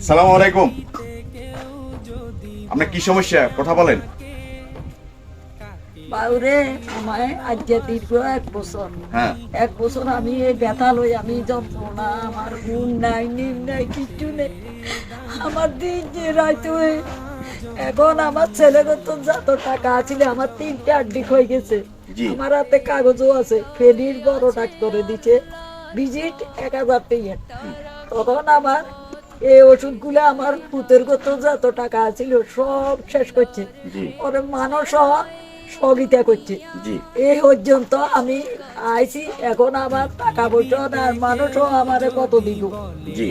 সালাম আলাইকুম। আপনার কি সমস্যা, কথা বলেন। বাউরে আমায় আজকে দীর্ঘ 1 বছর, হ্যাঁ 1 বছর আমি এই ব্যথা লই, আমি যন্ত্রণা, আমার ঘুম নাই, নিম নাই, কিচ্ছু নেই। আমার দিন যে রাইতে এখন আমার ছেলেগত যত টাকা আছিল আমার 3টে আড্ডি হয়ে গেছে। জি। আমার হাতে কাগজও আছে, ফেনীর বড় ডাক্তারে দিচ্ছে ভিজিট 1000 টাকা। তখন আমার এই ওষুধগুলো আমার পুতের গত যত টাকা আছিল সব শেষ করছে। জি। ওরে মানুষ সহযোগিতা করছে। জি। এই পর্যন্ত আমি আইছি, এখন আমার টাকা পয়সা আর মানুষও আমারে কত দিব, জি।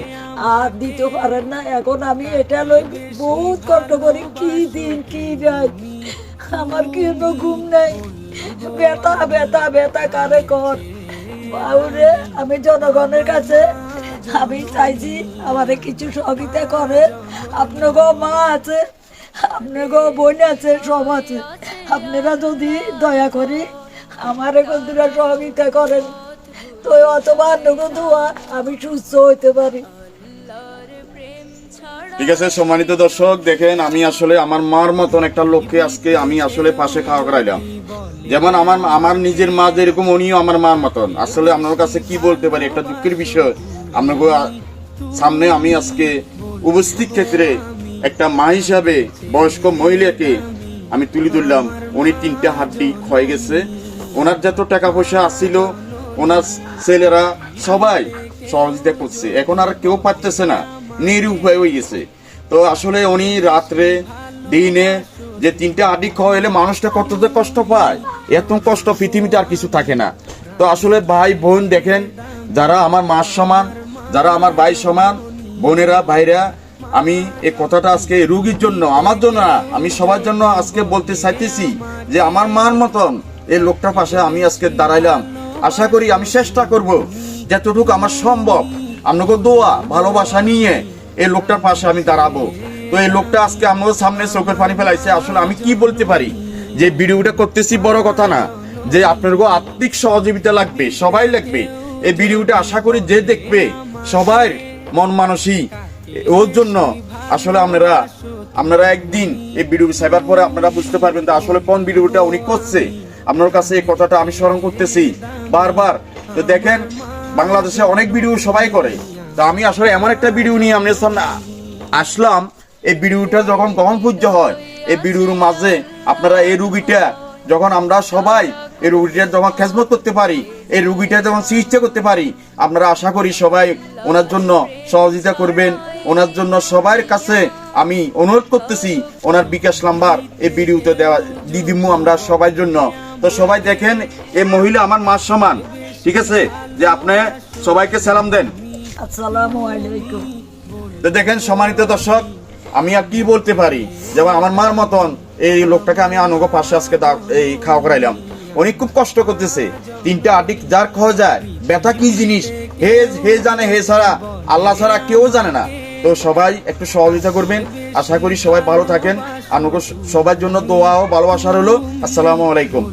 আর দিতে পারেন না। এখন আমি এটা লই বহুত কষ্ট করি, কি দিন কি রাত, আমার কিন্তু ঘুম নাই, ব্যথা ব্যথা ব্যথা কারে কর। বাউরে আমি জনগণের কাছে আমি চাইছি আমারে কিছু সহযোগিতা করে। আপনার মা আছে, আপনার বোন আছে, সব আছে। আপনারা যদি দয়া করে আমার কতটা সহযোগিতা করেন তো অথবা আপনাকে দোয়া আমি সুস্থ হইতে পারি। ঠিক আছে সম্মানিত দর্শক, দেখেন আমি আসলে আমার মার মতন একটা লোককে আজকে আমি আসলে পাশে খাওয়া করাইলাম। যেমন আমার নিজের মা যেরকম, উনিও আমার মার মতন। আসলে আপনার কাছে কি বলতে পারি, একটা দুঃখের বিষয় আপনাকে সামনে আমি আজকে উপস্থিত ক্ষেত্রে একটা মা হিসাবে বয়স্ক মহিলাকে আমি তুলে ধরলাম। উনি 3টে হাড্ডি ক্ষয়ে গেছে, ওনার যত টাকা পয়সা আসছিল ওনার ছেলেরা সবাই সহযোগিতা করছে, এখন আর কেউ পারতেছে না, নিরুপায় হয়ে গেছে। তো আসলে উনি রাত্রে দিনে যে 3টে হাড্ডি ক্ষয় হলে মানুষটা কত যে কষ্ট পায়, এত কষ্ট পৃথিবীতে আর কিছু থাকে না। তো আসলে ভাই বোন দেখেন, যারা আমার মার সমান, যারা আমার ভাই সমান, বোনেরা ভাইরা, আমি এই কথাটা আজকে রুগীর জন্য, আমার জন্য না, আমি সবার জন্য আজকে বলতে চাইতেছি যে আমার মার মতন এই লোকটার পাশে আমি আজকে দাঁড়াইলাম। আশা করি আমি চেষ্টা করব যতটুকু আমার সম্ভব আপনাকে দোয়া ভালোবাসা নিয়ে এই লোকটার পাশে আমি দাঁড়াবো। তো এই লোকটা আজকে আমাদের সামনে চোখের পানি ফেলাইছে। আসলে আমি কি বলতে পারি, যে ভিডিওটা করতেছি বড় কথা না, যে আপনার আর্থিক সহযোগিতা লাগবে, সবাই লাগবে। এই ভিডিওটা আশা করি যে দেখবে সবাই মন মানসিক ওর জন্য। আসলে আপনারা একদিন এই ভিডিও সাইবার পরে আপনারা বুঝতে পারবেন যে আসলে কোন ভিডিওটা উনি করছে। আপনার কাছে এই কথাটা আমি স্মরণ করতেছি বারবার। তো দেখেন, বাংলাদেশে অনেক ভিডিও সবাই করে, তো আমি আসলে এমন একটা ভিডিও নিয়ে আপনার সামনে আসলাম। এই ভিডিওটা যখন গ্রহণ পূজ্য হয়, এই ভিডিওর মাঝে আপনারা এই রুগীটা যখন আমরা সবাই এই রুগীটা যখন খেজমত করতে পারি, এই রুগীটা যখন চিকিৎসা করতে পারি, আপনারা আশা করি সবাই ওনার জন্য সহযোগিতা করবেন। ওনার জন্য সবার কাছে আমি অনুরোধ করতেছি, ওনার বিকাশ নাম্বার এই ভিডিওতে দিয়ে দিব আমরা সবার জন্য। তো সবাই দেখেন, এই মহিলা আমার মার সমান, ঠিক আছে? যে আপনি সবাইকে সালাম দেন। আসসালামু আলাইকুম। তো দেখেন সম্মানিত দর্শক, আমি আর কি বলতে পারি, যেমন আমার মার মতন এই লোকটাকে আমি আনুগো পাশে আজকে এই খাওয়া করাইলাম। উনি খুব কষ্ট করতেছে, 3টে হাড্ডি যার খাওয়া যায়, ব্যথা কি জিনিস হে জানে, হে ছাড়া আল্লাহ ছাড়া কেউ জানে না। তো সবাই একটু সহযোগিতা করবেন। আশা করি সবাই ভালো থাকেন। আনুগো সবার জন্য দোয়া ও ভালোবাসা হলো। আসসালামু আলাইকুম।